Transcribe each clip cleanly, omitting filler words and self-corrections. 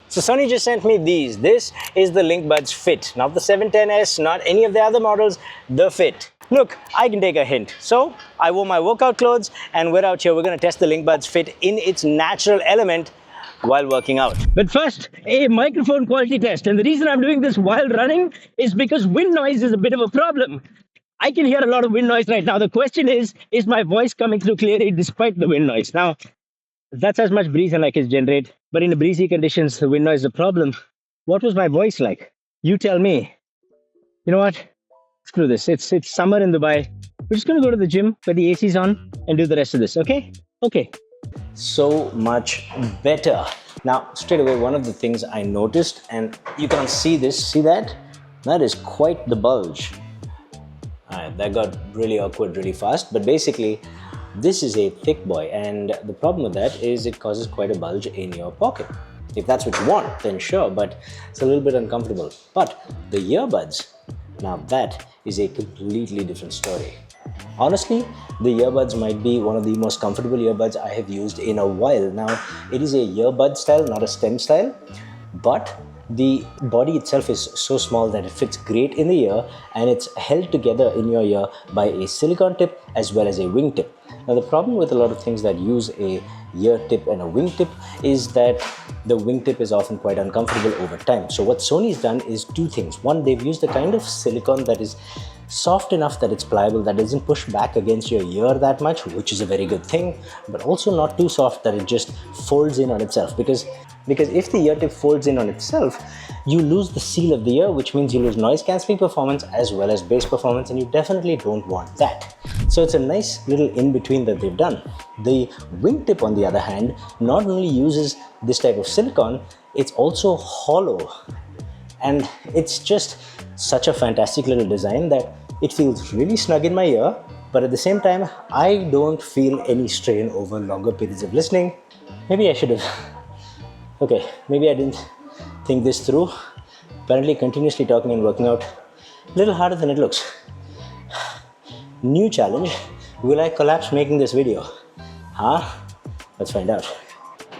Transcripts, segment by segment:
So Sony just sent me these. This is the Linkbuds Fit, not the 710S, not any of the other models, the Fit. Look, I can take a hint. So I wore my workout clothes and we're out here. We're gonna test the Linkbuds Fit in its natural element while working out. But first, a microphone quality test. And the reason I'm doing this while running is because wind noise is a bit of a problem. I can hear a lot of wind noise right now. The question is my voice coming through clearly despite the wind noise? Now, that's as much breeze as I can generate. But in the breezy conditions, the wind noise is a problem. What was my voice like? You tell me. You know what? Screw this. It's summer in Dubai. We're just gonna go to the gym where the AC's on and do the rest of this, okay? Okay. So much better. Now, straight away, one of the things I noticed, and you can't see this, see that? That is quite the bulge. Alright, that got really awkward really fast, but basically, this is a thick boy, and the problem with that is it causes quite a bulge in your pocket. If that's what you want, then sure, but it's a little bit uncomfortable. But the earbuds, now that is a completely different story. Honestly, the earbuds might be one of the most comfortable earbuds I have used in a while. Now, it is a earbud style, not a stem style, but the body itself is so small that it fits great in the ear, and it's held together in your ear by a silicone tip as well as a wing tip. Now, the problem with a lot of things that use a ear tip and a wing tip is that the wing tip is often quite uncomfortable over time. So what Sony's done is two things. One, they've used a kind of silicone that is soft enough that it's pliable, that doesn't push back against your ear that much, which is a very good thing, but also not too soft that it just folds in on itself. Because if the ear tip folds in on itself, you lose the seal of the ear, which means you lose noise cancelling performance as well as bass performance, and you definitely don't want that. So it's a nice little in-between that they've done. The wingtip, on the other hand, not only uses this type of silicone, it's also hollow. And it's just such a fantastic little design that it feels really snug in my ear, but at the same time, I don't feel any strain over longer periods of listening. Maybe I should have... Okay, maybe I didn't think this through. Apparently, continuously talking and working out, a little harder than it looks. New challenge, will I collapse making this video? Huh? Let's find out.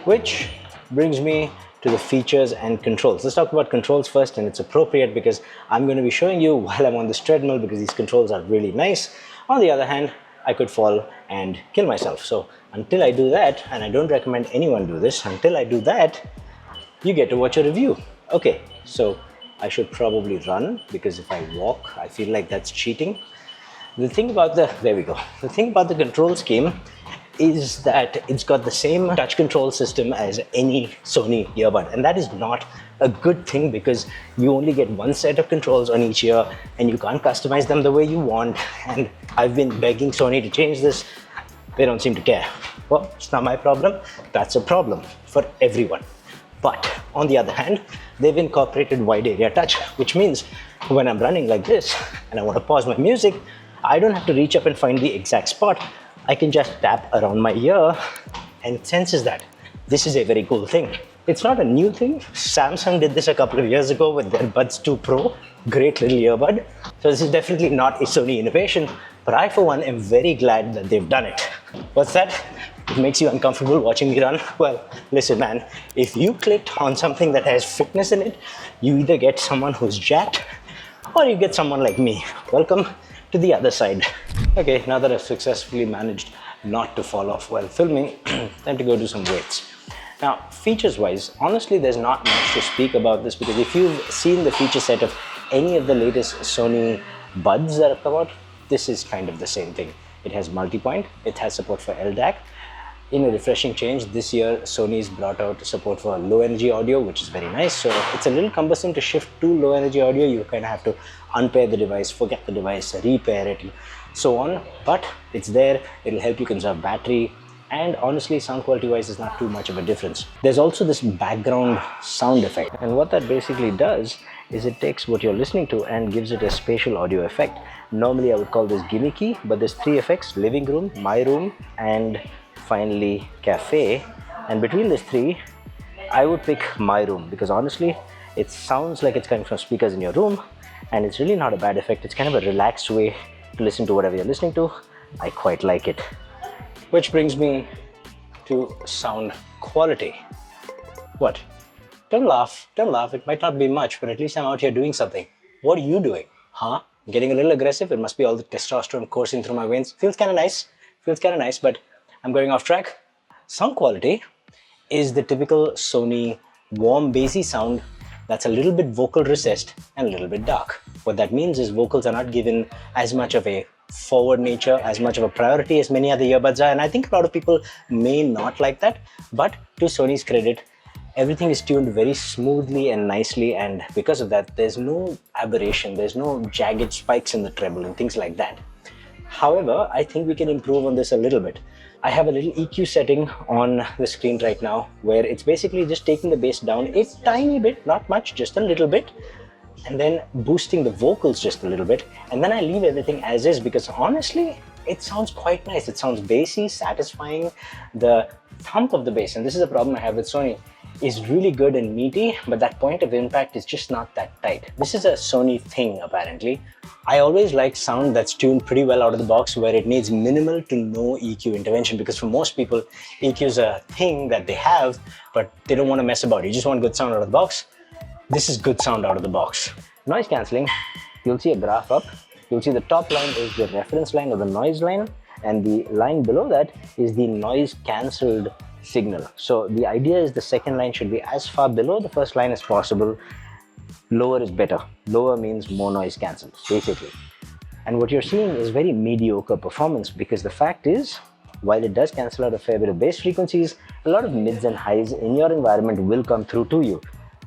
Which brings me to the features and controls. Let's talk about controls first, and it's appropriate because I'm going to be showing you while I'm on this treadmill because these controls are really nice. On the other hand, I could fall and kill myself. So until I do that, and I don't recommend anyone do this, until I do that, you get to watch a review. Okay, so I should probably run because if I walk, I feel like that's cheating. The thing about the thing about the control scheme is that it's got the same touch control system as any Sony earbud, and that is not a good thing because you only get one set of controls on each ear and you can't customize them the way you want. And I've been begging Sony to change this. They don't seem to care. Well, it's not my problem. That's a problem for everyone. But on the other hand, they've incorporated wide area touch, which means when I'm running like this and I want to pause my music, I don't have to reach up and find the exact spot. I can just tap around my ear and it senses that. This is a very cool thing. It's not a new thing. Samsung did this a couple of years ago with their Buds 2 Pro. Great little earbud. So this is definitely not a Sony innovation, but I for one am very glad that they've done it. What's that? It makes you uncomfortable watching me run? Well, listen man, if you clicked on something that has fitness in it, you either get someone who's jacked or you get someone like me. Welcome to the other side. Okay, now that I've successfully managed not to fall off while filming, time to go do some weights. Now, features wise, honestly, there's not much to speak about this because if you've seen the feature set of any of the latest Sony buds that have come out, this is kind of the same thing. It has multi-point, it has support for LDAC. In a refreshing change, this year Sony's brought out support for low energy audio, which is very nice. So it's a little cumbersome to shift to low energy audio. You kind of have to unpair the device, forget the device, repair it, so on. But it's there, it'll help you conserve battery. And honestly, sound quality wise is not too much of a difference. There's also this background sound effect. And what that basically does is it takes what you're listening to and gives it a spatial audio effect. Normally I would call this gimmicky, but there's three effects: living room, my room, and finally cafe. And between these three, I would pick my room because honestly, it sounds like it's coming from speakers in your room and it's really not a bad effect. It's kind of a relaxed way to listen to whatever you're listening to. I quite like it. Which brings me to sound quality. What? Don't laugh. Don't laugh. It might not be much, but at least I'm out here doing something. What are you doing? Huh? Getting a little aggressive. It must be all the testosterone coursing through my veins. Feels kind of nice. Feels kind of nice, but I'm going off track. Sound quality is the typical Sony warm bassy sound that's a little bit vocal recessed and a little bit dark. What that means is vocals are not given as much of a forward nature, as much of a priority as many other earbuds are, and I think a lot of people may not like that, but to Sony's credit, everything is tuned very smoothly and nicely, and because of that, there's no aberration, there's no jagged spikes in the treble and things like that. However, I think we can improve on this a little bit. I have a little EQ setting on the screen right now where it's basically just taking the bass down a tiny bit, not much, just a little bit, and then boosting the vocals just a little bit, and then I leave everything as is because honestly, it sounds quite nice. It sounds bassy, satisfying. The thump of the bass, and this is a problem I have with Sony, is really good and meaty, but that point of impact is just not that tight. This is a Sony thing, apparently. I always like sound that's tuned pretty well out of the box where it needs minimal to no EQ intervention, because for most people, EQ is a thing that they have, but they don't want to mess about. You just want good sound out of the box. This is good sound out of the box. Noise cancelling, you'll see a graph up. You'll see the top line is the reference line or the noise line, and the line below that is the noise cancelled signal. So the idea is the second line should be as far below the first line as possible. Lower is better. Lower means more noise cancelled, basically. And what you're seeing is very mediocre performance, because the fact is, while it does cancel out a fair bit of bass frequencies, a lot of mids and highs in your environment will come through to you.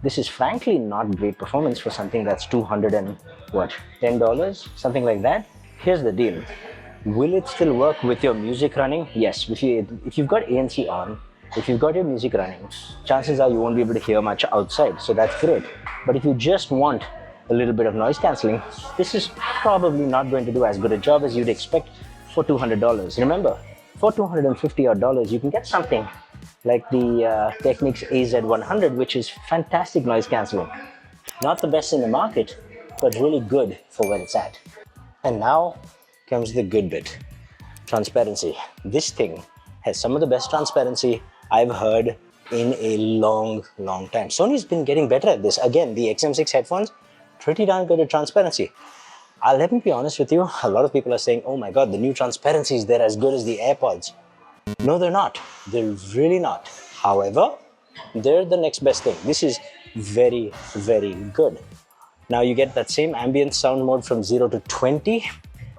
This is frankly not great performance for something that's $210, something like that. Here's the deal. Will it still work with your music running? Yes. If you've got ANC on, if you've got your music running, chances are you won't be able to hear much outside, so that's great. But if you just want a little bit of noise cancelling, this is probably not going to do as good a job as you'd expect for $200. Remember, for $250 odd, you can get something like the Technics AZ100, which is fantastic noise cancelling. Not the best in the market, but really good for where it's at. And now comes the good bit, transparency. This thing has some of the best transparency I've heard in a long time. Sony's been getting better at this. Again, the XM6 headphones, pretty darn good at transparency. Let me be honest with you, a lot of people are saying, oh my god, the new transparencies, they're as good as the AirPods. No, they're not. They're really not. However, they're the next best thing. This is very good. Now you get that same ambient sound mode from 0 to 20.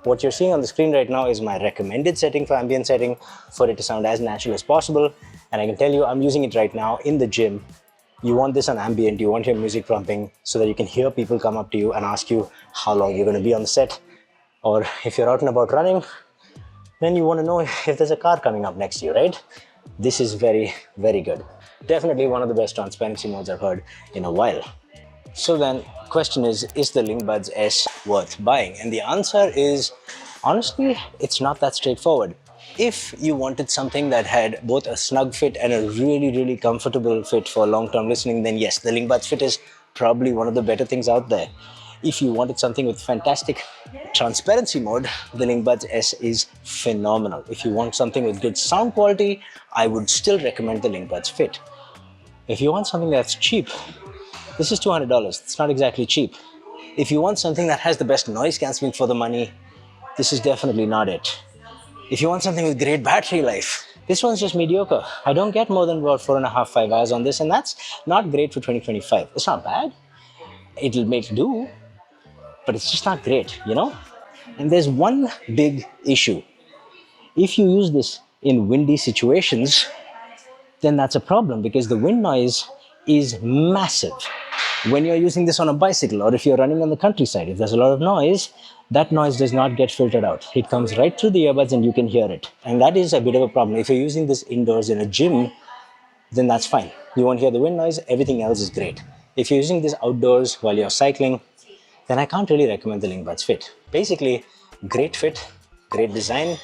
What you're seeing on the screen right now is my recommended setting for ambient setting for it to sound as natural as possible. And I can tell you, I'm using it right now in the gym. You want this on ambient, you want your music pumping so that you can hear people come up to you and ask you how long you're going to be on the set. Or if you're out and about running, then you want to know if there's a car coming up next to you, right? This is very good. Definitely one of the best transparency modes I've heard in a while. So then, question is the Linkbuds S worth buying? And the answer is, honestly, it's not that straightforward. If you wanted something that had both a snug fit and a really comfortable fit for long-term listening, then yes, the Linkbuds Fit is probably one of the better things out there. If you wanted something with fantastic transparency mode, the Linkbuds S is phenomenal. If you want something with good sound quality, I would still recommend the Linkbuds Fit. If you want something that's cheap, this is $200. It's not exactly cheap. If you want something that has the best noise cancelling for the money, this is definitely not it. If you want something with great battery life, this one's just mediocre. I don't get more than about 4.5-5 hours on this, and that's not great for 2025. It's not bad. It'll make do, but it's just not great, you know? And there's one big issue. If you use this in windy situations, then that's a problem because the wind noise is massive. When you're using this on a bicycle or if you're running on the countryside, if there's a lot of noise, that noise does not get filtered out. It comes right through the earbuds and you can hear it. And that is a bit of a problem. If you're using this indoors in a gym, then that's fine. You won't hear the wind noise, everything else is great. If you're using this outdoors while you're cycling, then I can't really recommend the Linkbuds Fit. Basically, great fit, great design,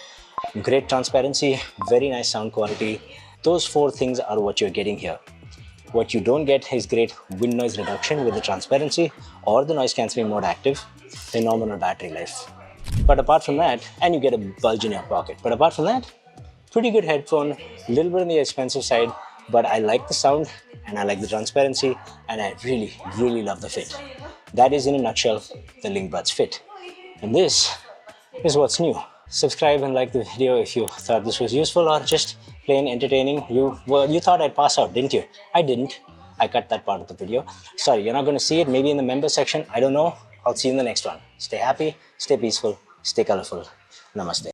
great transparency, very nice sound quality. Those four things are what you're getting here. What you don't get is great wind noise reduction with the transparency or the noise cancelling mode active, phenomenal battery life. But apart from that, and you get a bulge in your pocket. But apart from that, pretty good headphone, a little bit on the expensive side, but I like the sound and I like the transparency, and I really, really love the fit. That is in a nutshell the Linkbuds Fit. And this is what's new. Subscribe and like the video if you thought this was useful or just plain entertaining. You thought I'd pass out, didn't you? I didn't. I cut that part of the video. Sorry, you're not going to see it. Maybe in the member section. I don't know. I'll see you in the next one. Stay happy, stay peaceful, stay colorful. Namaste.